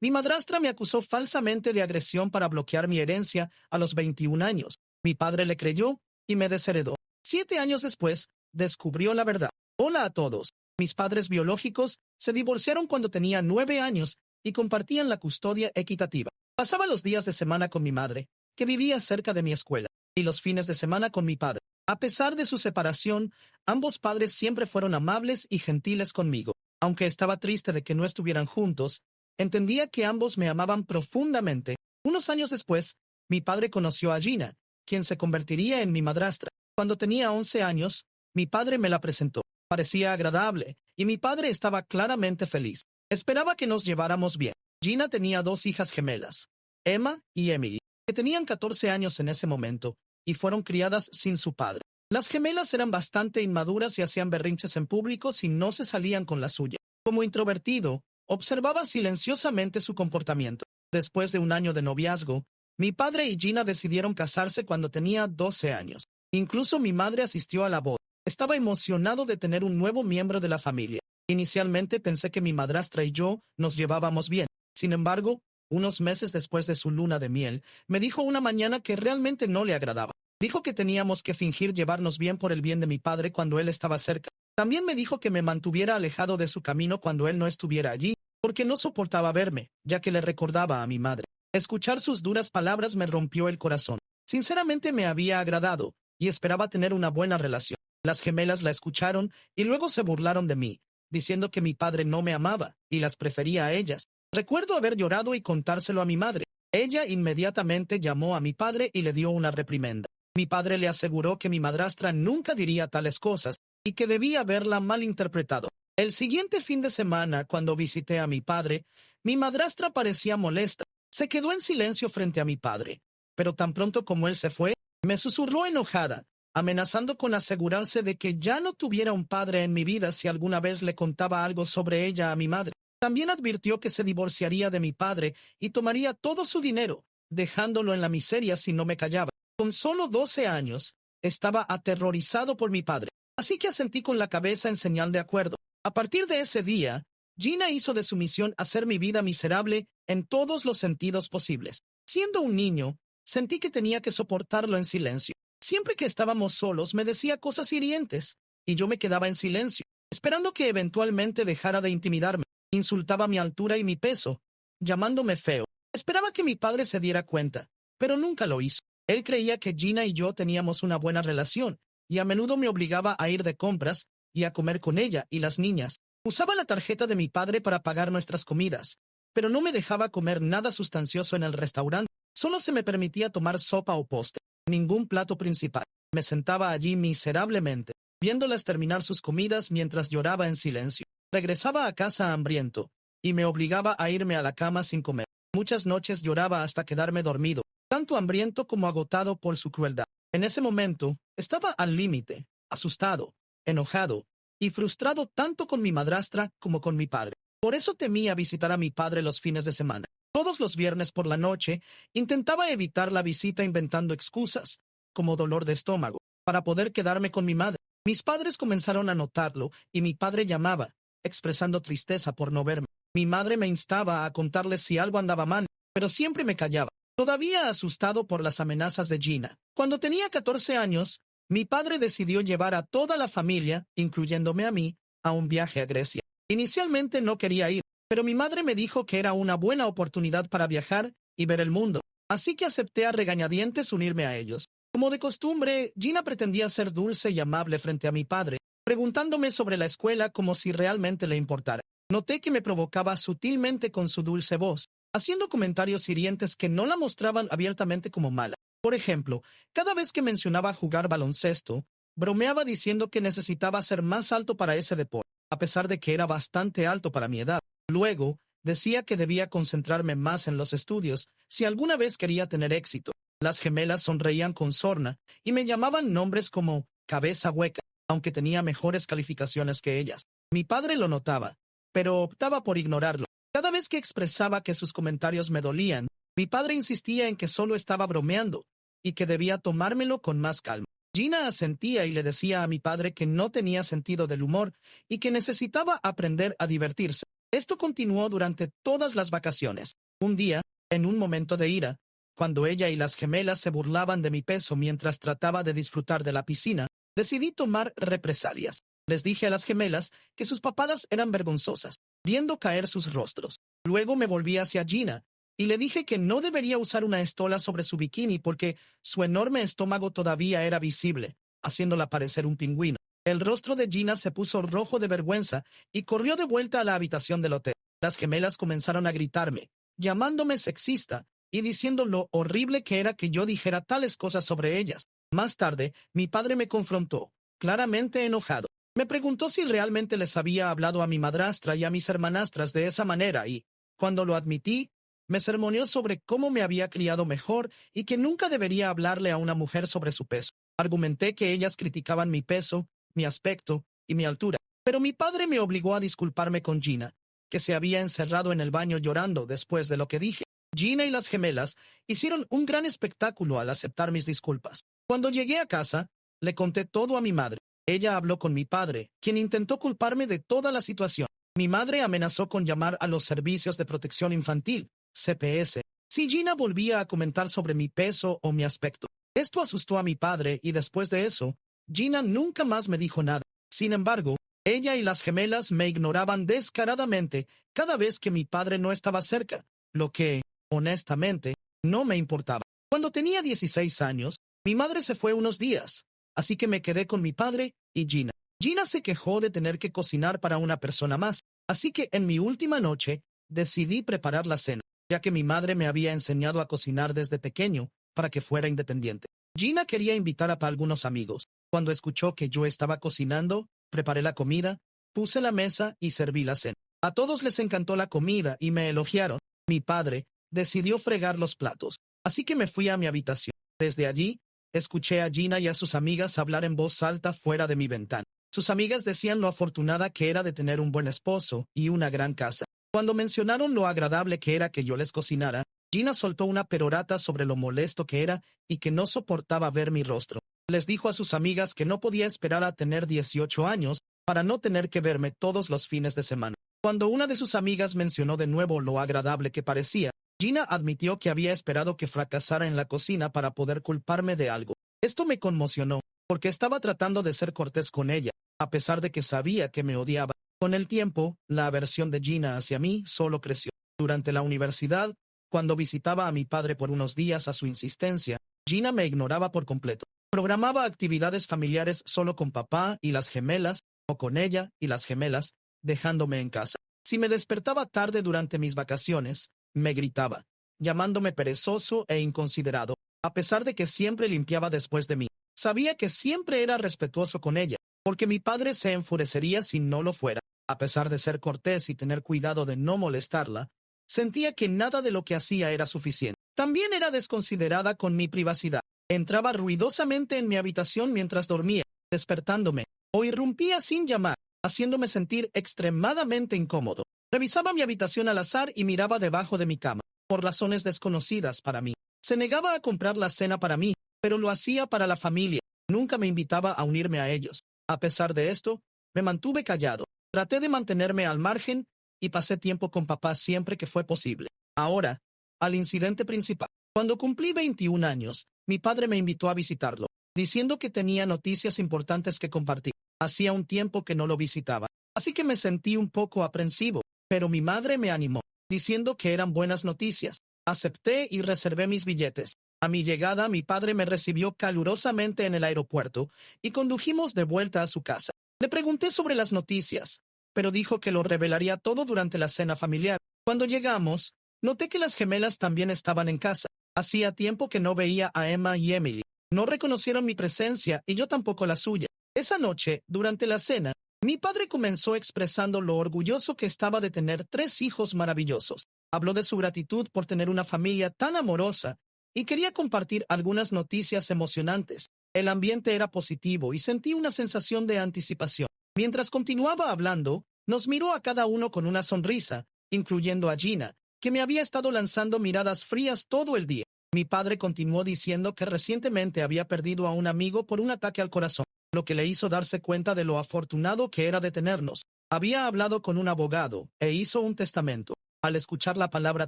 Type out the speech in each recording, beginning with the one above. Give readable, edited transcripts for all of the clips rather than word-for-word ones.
Mi madrastra me acusó falsamente de agresión para bloquear mi herencia a los 21 años. Mi padre le creyó y me desheredó. 7 años después, descubrió la verdad. Hola a todos. Mis padres biológicos se divorciaron cuando tenía 9 años y compartían la custodia equitativa. Pasaba los días de semana con mi madre, que vivía cerca de mi escuela, y los fines de semana con mi padre. A pesar de su separación, ambos padres siempre fueron amables y gentiles conmigo. Aunque estaba triste de que no estuvieran juntos, entendía que ambos me amaban profundamente. Unos años después, mi padre conoció a Gina, quien se convertiría en mi madrastra. Cuando tenía 11 años, mi padre me la presentó. Parecía agradable, y mi padre estaba claramente feliz. Esperaba que nos lleváramos bien. Gina tenía 2 hijas gemelas, Emma y Emily, que tenían 14 años en ese momento, y fueron criadas sin su padre. Las gemelas eran bastante inmaduras y hacían berrinches en público si no se salían con la suya. Como introvertido, observaba silenciosamente su comportamiento. Después de un año de noviazgo, mi padre y Gina decidieron casarse cuando tenía 12 años. Incluso mi madre asistió a la boda. Estaba emocionado de tener un nuevo miembro de la familia. Inicialmente pensé que mi madrastra y yo nos llevábamos bien. Sin embargo, unos meses después de su luna de miel, me dijo una mañana que realmente no le agradaba. Dijo que teníamos que fingir llevarnos bien por el bien de mi padre cuando él estaba cerca. También me dijo que me mantuviera alejado de su camino cuando él no estuviera allí, porque no soportaba verme, ya que le recordaba a mi madre. Escuchar sus duras palabras me rompió el corazón. Sinceramente me había agradado, y esperaba tener una buena relación. Las gemelas la escucharon y luego se burlaron de mí, diciendo que mi padre no me amaba y las prefería a ellas. Recuerdo haber llorado y contárselo a mi madre. Ella inmediatamente llamó a mi padre y le dio una reprimenda. Mi padre le aseguró que mi madrastra nunca diría tales cosas y que debía haberla malinterpretado. El siguiente fin de semana, cuando visité a mi padre, mi madrastra parecía molesta. Se quedó en silencio frente a mi padre, pero tan pronto como él se fue, me susurró enojada, amenazando con asegurarse de que ya no tuviera un padre en mi vida si alguna vez le contaba algo sobre ella a mi madre. También advirtió que se divorciaría de mi padre y tomaría todo su dinero, dejándolo en la miseria si no me callaba. Con solo 12 años, estaba aterrorizado por mi padre, así que asentí con la cabeza en señal de acuerdo. A partir de ese día, Gina hizo de su misión hacer mi vida miserable en todos los sentidos posibles. Siendo un niño, sentí que tenía que soportarlo en silencio. Siempre que estábamos solos, me decía cosas hirientes, y yo me quedaba en silencio, esperando que eventualmente dejara de intimidarme. Insultaba mi altura y mi peso, llamándome feo. Esperaba que mi padre se diera cuenta, pero nunca lo hizo. Él creía que Gina y yo teníamos una buena relación, y a menudo me obligaba a ir de compras y a comer con ella y las niñas. Usaba la tarjeta de mi padre para pagar nuestras comidas, pero no me dejaba comer nada sustancioso en el restaurante. Solo se me permitía tomar sopa o postre, ningún plato principal. Me sentaba allí miserablemente, viéndolas terminar sus comidas mientras lloraba en silencio. Regresaba a casa hambriento, y me obligaba a irme a la cama sin comer. Muchas noches lloraba hasta quedarme dormido, tanto hambriento como agotado por su crueldad. En ese momento, estaba al límite, asustado, enojado y frustrado tanto con mi madrastra como con mi padre. Por eso temía visitar a mi padre los fines de semana. Todos los viernes por la noche, intentaba evitar la visita inventando excusas, como dolor de estómago, para poder quedarme con mi madre. Mis padres comenzaron a notarlo y mi padre llamaba, expresando tristeza por no verme. Mi madre me instaba a contarles si algo andaba mal, pero siempre me callaba, todavía asustado por las amenazas de Gina. Cuando tenía 14 años, mi padre decidió llevar a toda la familia, incluyéndome a mí, a un viaje a Grecia. Inicialmente no quería ir, pero mi madre me dijo que era una buena oportunidad para viajar y ver el mundo, así que acepté a regañadientes unirme a ellos. Como de costumbre, Gina pretendía ser dulce y amable frente a mi padre, preguntándome sobre la escuela como si realmente le importara. Noté que me provocaba sutilmente con su dulce voz, haciendo comentarios hirientes que no la mostraban abiertamente como mala. Por ejemplo, cada vez que mencionaba jugar baloncesto, bromeaba diciendo que necesitaba ser más alto para ese deporte, a pesar de que era bastante alto para mi edad. Luego, decía que debía concentrarme más en los estudios si alguna vez quería tener éxito. Las gemelas sonreían con sorna y me llamaban nombres como cabeza hueca, aunque tenía mejores calificaciones que ellas. Mi padre lo notaba, pero optaba por ignorarlo. Cada vez que expresaba que sus comentarios me dolían, mi padre insistía en que solo estaba bromeando y que debía tomármelo con más calma. Gina asentía y le decía a mi padre que no tenía sentido del humor y que necesitaba aprender a divertirse. Esto continuó durante todas las vacaciones. Un día, en un momento de ira, cuando ella y las gemelas se burlaban de mi peso mientras trataba de disfrutar de la piscina, decidí tomar represalias. Les dije a las gemelas que sus papadas eran vergonzosas, viendo caer sus rostros. Luego me volví hacia Gina y le dije que no debería usar una estola sobre su bikini porque su enorme estómago todavía era visible, haciéndola parecer un pingüino. El rostro de Gina se puso rojo de vergüenza y corrió de vuelta a la habitación del hotel. Las gemelas comenzaron a gritarme, llamándome sexista y diciendo lo horrible que era que yo dijera tales cosas sobre ellas. Más tarde, mi padre me confrontó, claramente enojado. Me preguntó si realmente les había hablado a mi madrastra y a mis hermanastras de esa manera y, cuando lo admití, me sermoneó sobre cómo me había criado mejor y que nunca debería hablarle a una mujer sobre su peso. Argumenté que ellas criticaban mi peso, mi aspecto y mi altura, pero mi padre me obligó a disculparme con Gina, que se había encerrado en el baño llorando después de lo que dije. Gina y las gemelas hicieron un gran espectáculo al aceptar mis disculpas. Cuando llegué a casa, le conté todo a mi madre. Ella habló con mi padre, quien intentó culparme de toda la situación. Mi madre amenazó con llamar a los Servicios de Protección Infantil, CPS, si Gina volvía a comentar sobre mi peso o mi aspecto. Esto asustó a mi padre y después de eso, Gina nunca más me dijo nada. Sin embargo, ella y las gemelas me ignoraban descaradamente cada vez que mi padre no estaba cerca, lo que, honestamente, no me importaba. Cuando tenía 16 años, mi madre se fue unos días, así que me quedé con mi padre y Gina. Gina se quejó de tener que cocinar para una persona más, así que en mi última noche decidí preparar la cena, ya que mi madre me había enseñado a cocinar desde pequeño para que fuera independiente. Gina quería invitar a algunos amigos. Cuando escuchó que yo estaba cocinando, preparé la comida, puse la mesa y serví la cena. A todos les encantó la comida y me elogiaron. Mi padre decidió fregar los platos, así que me fui a mi habitación. Desde allí, escuché a Gina y a sus amigas hablar en voz alta fuera de mi ventana. Sus amigas decían lo afortunada que era de tener un buen esposo y una gran casa. Cuando mencionaron lo agradable que era que yo les cocinara, Gina soltó una perorata sobre lo molesto que era y que no soportaba ver mi rostro. Les dijo a sus amigas que no podía esperar a tener 18 años para no tener que verme todos los fines de semana. Cuando una de sus amigas mencionó de nuevo lo agradable que parecía, Gina admitió que había esperado que fracasara en la cocina para poder culparme de algo. Esto me conmocionó, porque estaba tratando de ser cortés con ella, a pesar de que sabía que me odiaba. Con el tiempo, la aversión de Gina hacia mí solo creció. Durante la universidad, cuando visitaba a mi padre por unos días a su insistencia, Gina me ignoraba por completo. Programaba actividades familiares solo con papá y las gemelas, o con ella y las gemelas, dejándome en casa. Si me despertaba tarde durante mis vacaciones, me gritaba, llamándome perezoso e inconsiderado, a pesar de que siempre limpiaba después de mí. Sabía que siempre era respetuoso con ella, porque mi padre se enfurecería si no lo fuera. A pesar de ser cortés y tener cuidado de no molestarla, sentía que nada de lo que hacía era suficiente. También era desconsiderada con mi privacidad. Entraba ruidosamente en mi habitación mientras dormía, despertándome, o irrumpía sin llamar, haciéndome sentir extremadamente incómodo. Revisaba mi habitación al azar y miraba debajo de mi cama, por razones desconocidas para mí. Se negaba a comprar la cena para mí, pero lo hacía para la familia. Nunca me invitaba a unirme a ellos. A pesar de esto, me mantuve callado. Traté de mantenerme al margen y pasé tiempo con papá siempre que fue posible. Ahora, al incidente principal. Cuando cumplí 21 años, mi padre me invitó a visitarlo, diciendo que tenía noticias importantes que compartir. Hacía un tiempo que no lo visitaba, así que me sentí un poco aprensivo, pero mi madre me animó, diciendo que eran buenas noticias. Acepté y reservé mis billetes. A mi llegada, mi padre me recibió calurosamente en el aeropuerto y condujimos de vuelta a su casa. Le pregunté sobre las noticias, pero dijo que lo revelaría todo durante la cena familiar. Cuando llegamos, noté que las gemelas también estaban en casa. Hacía tiempo que no veía a Emma y Emily. No reconocieron mi presencia y yo tampoco la suya. Esa noche, durante la cena, mi padre comenzó expresando lo orgulloso que estaba de tener 3 hijos maravillosos. Habló de su gratitud por tener una familia tan amorosa y quería compartir algunas noticias emocionantes. El ambiente era positivo y sentí una sensación de anticipación. Mientras continuaba hablando, nos miró a cada uno con una sonrisa, incluyendo a Gina, que me había estado lanzando miradas frías todo el día. Mi padre continuó diciendo que recientemente había perdido a un amigo por un ataque al corazón, lo que le hizo darse cuenta de lo afortunado que era de tenernos. Había hablado con un abogado e hizo un testamento. Al escuchar la palabra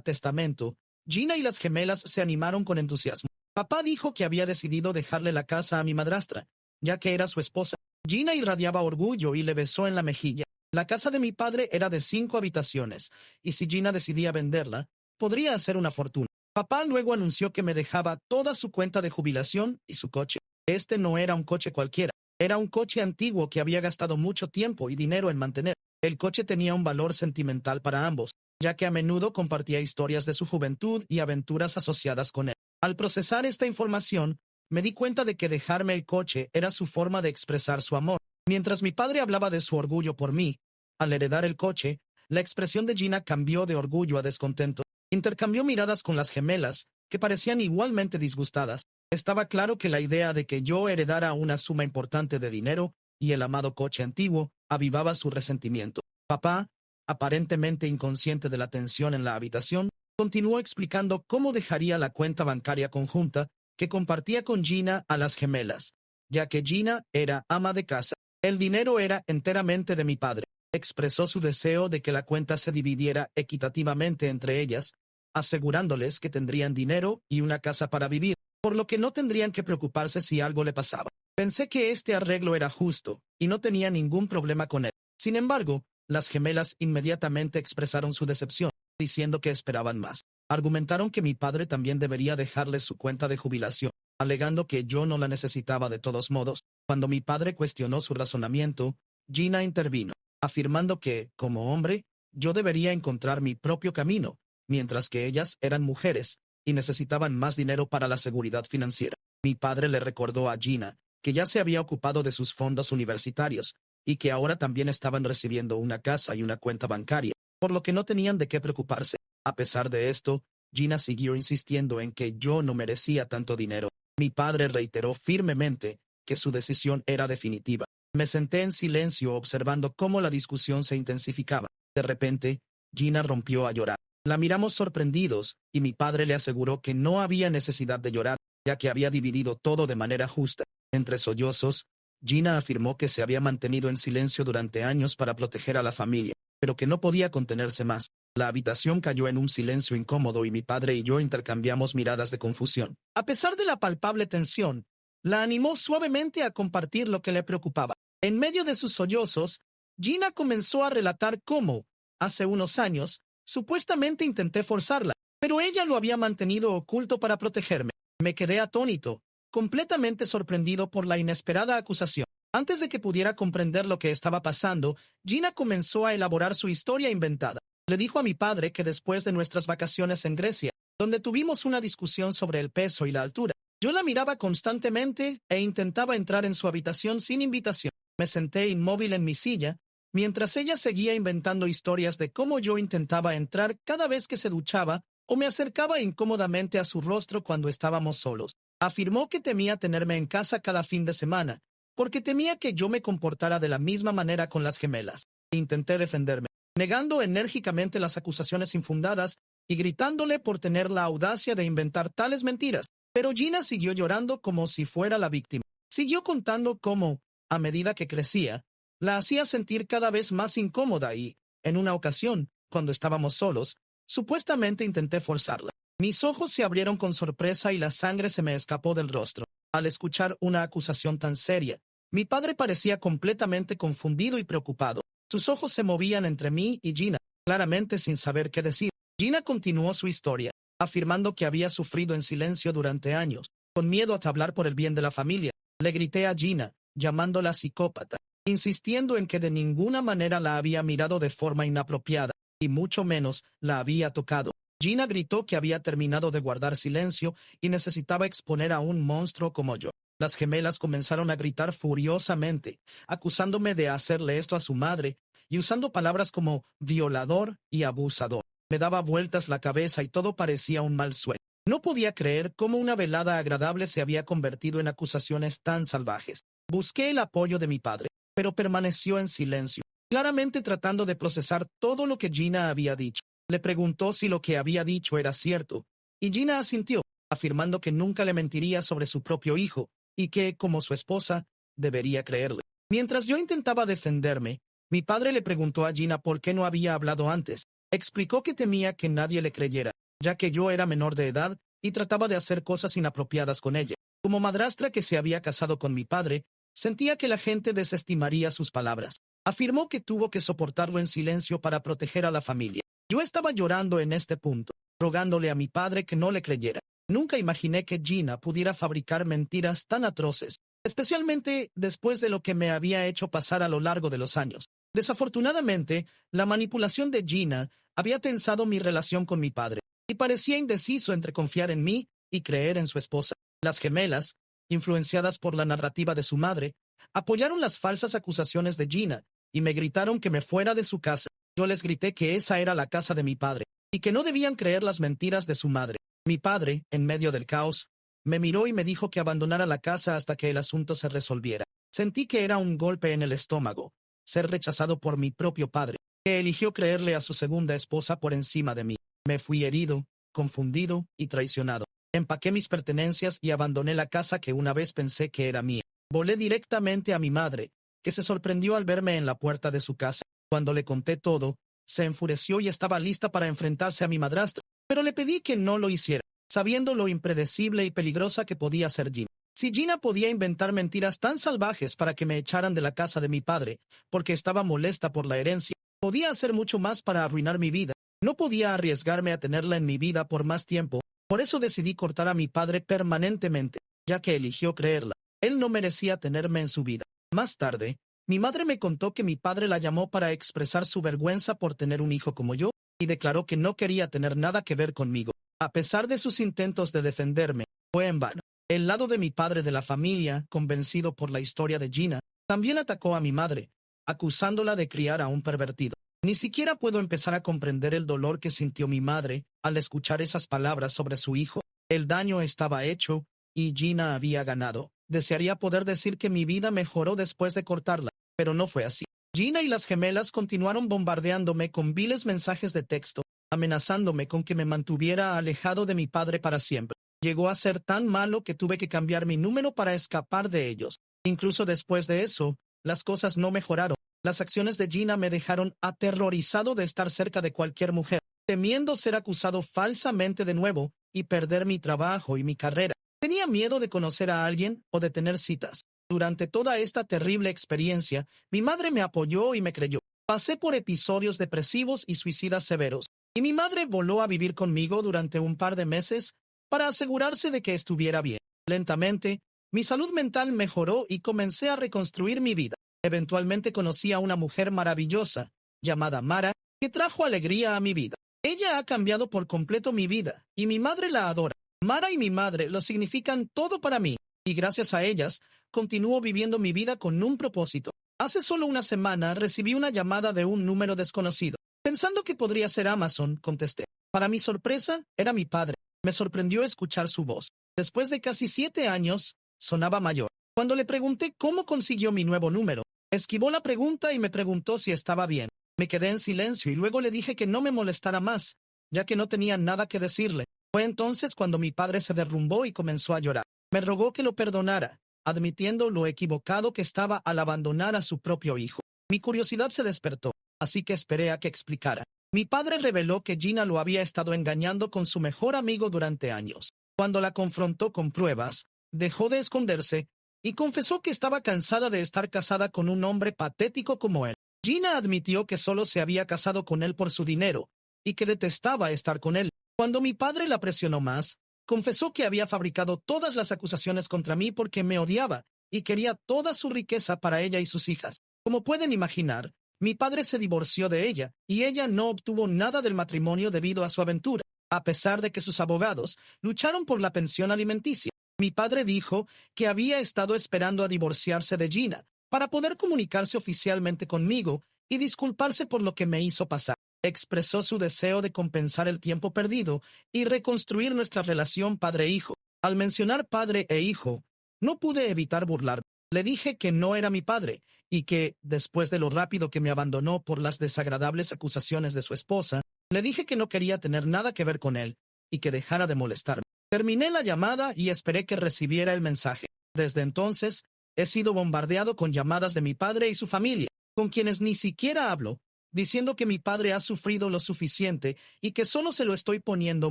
testamento, Gina y las gemelas se animaron con entusiasmo. Papá dijo que había decidido dejarle la casa a mi madrastra, ya que era su esposa. Gina irradiaba orgullo y le besó en la mejilla. La casa de mi padre era de 5 habitaciones, y si Gina decidía venderla, podría hacer una fortuna. Papá luego anunció que me dejaba toda su cuenta de jubilación y su coche. Este no era un coche cualquiera, era un coche antiguo que había gastado mucho tiempo y dinero en mantener. El coche tenía un valor sentimental para ambos, ya que a menudo compartía historias de su juventud y aventuras asociadas con él. Al procesar esta información, me di cuenta de que dejarme el coche era su forma de expresar su amor. Mientras mi padre hablaba de su orgullo por mí, al heredar el coche, la expresión de Gina cambió de orgullo a descontento. Intercambió miradas con las gemelas, que parecían igualmente disgustadas. Estaba claro que la idea de que yo heredara una suma importante de dinero y el amado coche antiguo avivaba su resentimiento. Papá, aparentemente inconsciente de la tensión en la habitación, continuó explicando cómo dejaría la cuenta bancaria conjunta que compartía con Gina a las gemelas, ya que Gina era ama de casa. El dinero era enteramente de mi padre. Expresó su deseo de que la cuenta se dividiera equitativamente entre ellas, asegurándoles que tendrían dinero y una casa para vivir, por lo que no tendrían que preocuparse si algo le pasaba. Pensé que este arreglo era justo, y no tenía ningún problema con él. Sin embargo, las gemelas inmediatamente expresaron su decepción, diciendo que esperaban más. Argumentaron que mi padre también debería dejarles su cuenta de jubilación, alegando que yo no la necesitaba de todos modos. Cuando mi padre cuestionó su razonamiento, Gina intervino, afirmando que, como hombre, yo debería encontrar mi propio camino, mientras que ellas eran mujeres y necesitaban más dinero para la seguridad financiera. Mi padre le recordó a Gina que ya se había ocupado de sus fondos universitarios y que ahora también estaban recibiendo una casa y una cuenta bancaria, por lo que no tenían de qué preocuparse. A pesar de esto, Gina siguió insistiendo en que yo no merecía tanto dinero. Mi padre reiteró firmemente que su decisión era definitiva. Me senté en silencio observando cómo la discusión se intensificaba. De repente, Gina rompió a llorar. La miramos sorprendidos y mi padre le aseguró que no había necesidad de llorar, ya que había dividido todo de manera justa. Entre sollozos, Gina afirmó que se había mantenido en silencio durante años para proteger a la familia, pero que no podía contenerse más. La habitación cayó en un silencio incómodo y mi padre y yo intercambiamos miradas de confusión. A pesar de la palpable tensión, la animó suavemente a compartir lo que le preocupaba. En medio de sus sollozos, Gina comenzó a relatar cómo, hace unos años, supuestamente intenté forzarla, pero ella lo había mantenido oculto para protegerme. Me quedé atónito, completamente sorprendido por la inesperada acusación. Antes de que pudiera comprender lo que estaba pasando, Gina comenzó a elaborar su historia inventada. Le dijo a mi padre que después de nuestras vacaciones en Grecia, donde tuvimos una discusión sobre el peso y la altura, yo la miraba constantemente e intentaba entrar en su habitación sin invitación. Me senté inmóvil en mi silla, mientras ella seguía inventando historias de cómo yo intentaba entrar cada vez que se duchaba o me acercaba incómodamente a su rostro cuando estábamos solos. Afirmó que temía tenerme en casa cada fin de semana, porque temía que yo me comportara de la misma manera con las gemelas. Intenté defenderme, negando enérgicamente las acusaciones infundadas y gritándole por tener la audacia de inventar tales mentiras. Pero Gina siguió llorando como si fuera la víctima. Siguió contando cómo, a medida que crecía, la hacía sentir cada vez más incómoda y, en una ocasión, cuando estábamos solos, supuestamente intenté forzarla. Mis ojos se abrieron con sorpresa y la sangre se me escapó del rostro. Al escuchar una acusación tan seria, mi padre parecía completamente confundido y preocupado. Sus ojos se movían entre mí y Gina, claramente sin saber qué decir. Gina continuó su historia, afirmando que había sufrido en silencio durante años, con miedo a hablar por el bien de la familia. Le grité a Gina, llamándola psicópata, insistiendo en que de ninguna manera la había mirado de forma inapropiada, y mucho menos la había tocado. Gina gritó que había terminado de guardar silencio y necesitaba exponer a un monstruo como yo. Las gemelas comenzaron a gritar furiosamente, acusándome de hacerle esto a su madre y usando palabras como violador y abusador. Me daba vueltas la cabeza y todo parecía un mal sueño. No podía creer cómo una velada agradable se había convertido en acusaciones tan salvajes. Busqué el apoyo de mi padre, pero permaneció en silencio, claramente tratando de procesar todo lo que Gina había dicho. Le preguntó si lo que había dicho era cierto, y Gina asintió, afirmando que nunca le mentiría sobre su propio hijo, y que, como su esposa, debería creerle. Mientras yo intentaba defenderme, Mi padre le preguntó a Gina por qué no había hablado antes. Explicó que temía que nadie le creyera, ya que yo era menor de edad y trataba de hacer cosas inapropiadas con ella. Como madrastra que se había casado con mi padre, sentía que la gente desestimaría sus palabras. Afirmó que tuvo que soportarlo en silencio para proteger a la familia. Yo estaba llorando en este punto, rogándole a mi padre que no le creyera. Nunca imaginé que Gina pudiera fabricar mentiras tan atroces, especialmente después de lo que me había hecho pasar a lo largo de los años. Desafortunadamente, la manipulación de Gina había tensado mi relación con mi padre, y parecía indeciso entre confiar en mí y creer en su esposa. Las gemelas, influenciadas por la narrativa de su madre, apoyaron las falsas acusaciones de Gina y me gritaron que me fuera de su casa. Yo les grité que esa era la casa de mi padre y que no debían creer las mentiras de su madre. Mi padre, en medio del caos, me miró y me dijo que abandonara la casa hasta que el asunto se resolviera. Sentí que era un golpe en el estómago, ser rechazado por mi propio padre, que eligió creerle a su segunda esposa por encima de mí. Me fui herido, confundido y traicionado. Empaqué mis pertenencias y abandoné la casa que una vez pensé que era mía. Volé directamente a mi madre, que se sorprendió al verme en la puerta de su casa. Cuando le conté todo, se enfureció y estaba lista para enfrentarse a mi madrastra, pero le pedí que no lo hiciera, sabiendo lo impredecible y peligrosa que podía ser Gina. Si Gina podía inventar mentiras tan salvajes para que me echaran de la casa de mi padre, porque estaba molesta por la herencia, podía hacer mucho más para arruinar mi vida. No podía arriesgarme a tenerla en mi vida por más tiempo, por eso decidí cortar a mi padre permanentemente, ya que eligió creerla. Él no merecía tenerme en su vida. Más tarde, mi madre me contó que mi padre la llamó para expresar su vergüenza por tener un hijo como yo, y declaró que no quería tener nada que ver conmigo. A pesar de sus intentos de defenderme, fue en vano. El lado de mi padre de la familia, convencido por la historia de Gina, también atacó a mi madre, acusándola de criar a un pervertido. Ni siquiera puedo empezar a comprender el dolor que sintió mi madre al escuchar esas palabras sobre su hijo. El daño estaba hecho y Gina había ganado. Desearía poder decir que mi vida mejoró después de cortarla, pero no fue así. Gina y las gemelas continuaron bombardeándome con viles mensajes de texto, amenazándome con que me mantuviera alejado de mi padre para siempre. Llegó a ser tan malo que tuve que cambiar mi número para escapar de ellos. Incluso después de eso, las cosas no mejoraron. Las acciones de Gina me dejaron aterrorizado de estar cerca de cualquier mujer, temiendo ser acusado falsamente de nuevo y perder mi trabajo y mi carrera. Tenía miedo de conocer a alguien o de tener citas. Durante toda esta terrible experiencia, mi madre me apoyó y me creyó. Pasé por episodios depresivos y suicidas severos, y mi madre voló a vivir conmigo durante un par de meses para asegurarse de que estuviera bien. Lentamente, mi salud mental mejoró y comencé a reconstruir mi vida. Eventualmente conocí a una mujer maravillosa, llamada Mara, que trajo alegría a mi vida. Ella ha cambiado por completo mi vida, y mi madre la adora. Mara y mi madre lo significan todo para mí, y gracias a ellas, continúo viviendo mi vida con un propósito. Hace solo una semana recibí una llamada de un número desconocido. Pensando que podría ser Amazon, contesté. Para mi sorpresa, era mi padre. Me sorprendió escuchar su voz. Después de casi 7 años, sonaba mayor. Cuando le pregunté cómo consiguió mi nuevo número, esquivó la pregunta y me preguntó si estaba bien. Me quedé en silencio y luego le dije que no me molestara más, ya que no tenía nada que decirle. Fue entonces cuando mi padre se derrumbó y comenzó a llorar. Me rogó que lo perdonara, admitiendo lo equivocado que estaba al abandonar a su propio hijo. Mi curiosidad se despertó, así que esperé a que explicara. Mi padre reveló que Gina lo había estado engañando con su mejor amigo durante años. Cuando la confrontó con pruebas, dejó de esconderse y confesó que estaba cansada de estar casada con un hombre patético como él. Gina admitió que solo se había casado con él por su dinero y que detestaba estar con él. Cuando mi padre la presionó más, confesó que había fabricado todas las acusaciones contra mí porque me odiaba y quería toda su riqueza para ella y sus hijas. Como pueden imaginar, mi padre se divorció de ella y ella no obtuvo nada del matrimonio debido a su aventura, a pesar de que sus abogados lucharon por la pensión alimenticia. Mi padre dijo que había estado esperando a divorciarse de Gina para poder comunicarse oficialmente conmigo y disculparse por lo que me hizo pasar. Expresó su deseo de compensar el tiempo perdido y reconstruir nuestra relación padre-hijo. Al mencionar padre e hijo, no pude evitar burlarme. Le dije que no era mi padre y que, después de lo rápido que me abandonó por las desagradables acusaciones de su esposa, le dije que no quería tener nada que ver con él y que dejara de molestarme. Terminé la llamada y esperé que recibiera el mensaje. Desde entonces, he sido bombardeado con llamadas de mi padre y su familia. con quienes ni siquiera hablo, diciendo que mi padre ha sufrido lo suficiente y que solo se lo estoy poniendo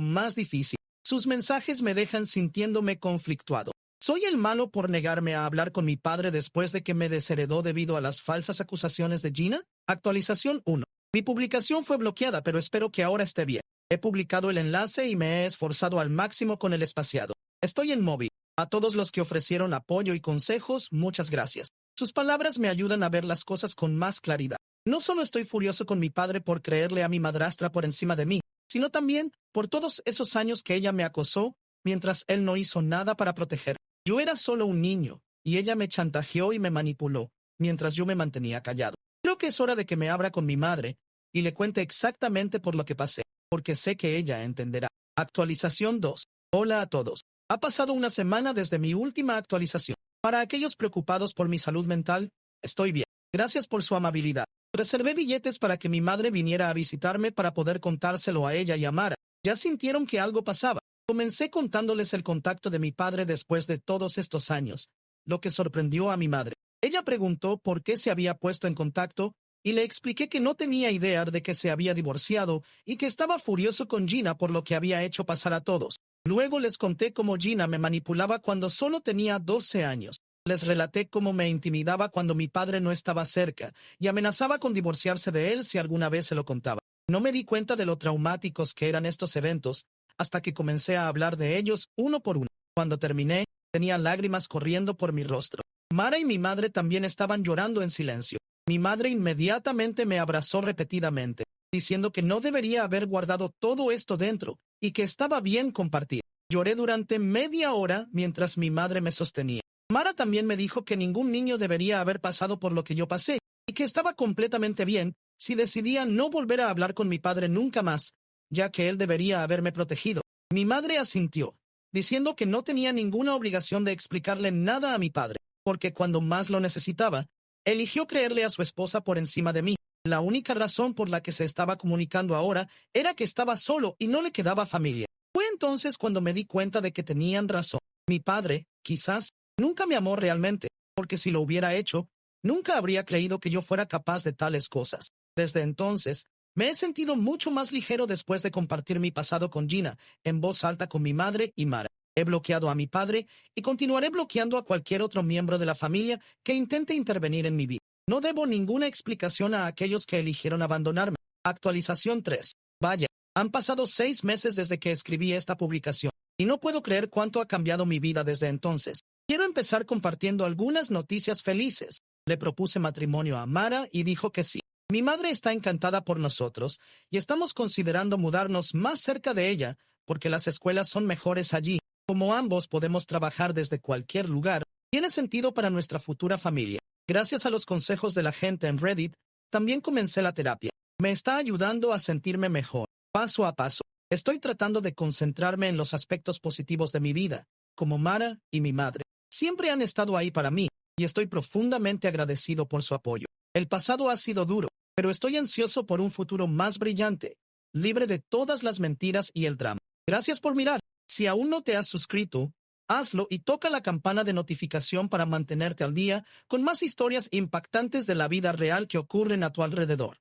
más difícil. Sus mensajes me dejan sintiéndome conflictuado. ¿Soy el malo por negarme a hablar con mi padre después de que me desheredó debido a las falsas acusaciones de Gina? Actualización 1. Mi publicación fue bloqueada, pero espero que ahora esté bien. He publicado el enlace y me he esforzado al máximo con el espaciado. Estoy en móvil. A todos los que ofrecieron apoyo y consejos, muchas gracias. Sus palabras me ayudan a ver las cosas con más claridad. No solo estoy furioso con mi padre por creerle a mi madrastra por encima de mí, sino también por todos esos años que ella me acosó mientras él no hizo nada para proteger. Yo era solo un niño, y ella me chantajeó y me manipuló, mientras yo me mantenía callado. Creo que es hora de que me abra con mi madre y le cuente exactamente por lo que pasé, porque sé que ella entenderá. Actualización 2. Hola a todos. Ha pasado una semana desde mi última actualización. Para aquellos preocupados por mi salud mental, estoy bien. Gracias por su amabilidad. Reservé billetes para que mi madre viniera a visitarme para poder contárselo a ella y a Mara. Ya sintieron que algo pasaba. Comencé contándoles el contacto de mi padre después de todos estos años, lo que sorprendió a mi madre. Ella preguntó por qué se había puesto en contacto y le expliqué que no tenía idea de que se había divorciado y que estaba furioso con Gina por lo que había hecho pasar a todos. Luego les conté cómo Gina me manipulaba cuando solo tenía 12 años. Les relaté cómo me intimidaba cuando mi padre no estaba cerca y amenazaba con divorciarse de él si alguna vez se lo contaba. No me di cuenta de lo traumáticos que eran estos eventos hasta que comencé a hablar de ellos uno por uno. Cuando terminé, tenía lágrimas corriendo por mi rostro. Mara y mi madre también estaban llorando en silencio. Mi madre inmediatamente me abrazó repetidamente, diciendo que no debería haber guardado todo esto dentro y que estaba bien compartir. Lloré durante media hora mientras mi madre me sostenía. Mara también me dijo que ningún niño debería haber pasado por lo que yo pasé y que estaba completamente bien si decidía no volver a hablar con mi padre nunca más, ya que él debería haberme protegido. Mi madre asintió, diciendo que no tenía ninguna obligación de explicarle nada a mi padre, porque cuando más lo necesitaba, eligió creerle a su esposa por encima de mí. La única razón por la que se estaba comunicando ahora era que estaba solo y no le quedaba familia. Fue entonces cuando me di cuenta de que tenían razón. Mi padre, quizás, nunca me amó realmente, porque si lo hubiera hecho, nunca habría creído que yo fuera capaz de tales cosas. Desde entonces, me he sentido mucho más ligero después de compartir mi pasado con Gina, en voz alta con mi madre y Mara. He bloqueado a mi padre y continuaré bloqueando a cualquier otro miembro de la familia que intente intervenir en mi vida. No debo ninguna explicación a aquellos que eligieron abandonarme. Actualización 3. Vaya, han pasado 6 meses desde que escribí esta publicación, y no puedo creer cuánto ha cambiado mi vida desde entonces. Quiero empezar compartiendo algunas noticias felices. Le propuse matrimonio a Mara y dijo que sí. Mi madre está encantada por nosotros y estamos considerando mudarnos más cerca de ella porque las escuelas son mejores allí. Como ambos podemos trabajar desde cualquier lugar, tiene sentido para nuestra futura familia. Gracias a los consejos de la gente en Reddit, también comencé la terapia. Me está ayudando a sentirme mejor, paso a paso. Estoy tratando de concentrarme en los aspectos positivos de mi vida, como Mara y mi madre. Siempre han estado ahí para mí y estoy profundamente agradecido por su apoyo. El pasado ha sido duro, pero estoy ansioso por un futuro más brillante, libre de todas las mentiras y el drama. Gracias por mirar. Si aún no te has suscrito, hazlo y toca la campana de notificación para mantenerte al día con más historias impactantes de la vida real que ocurren a tu alrededor.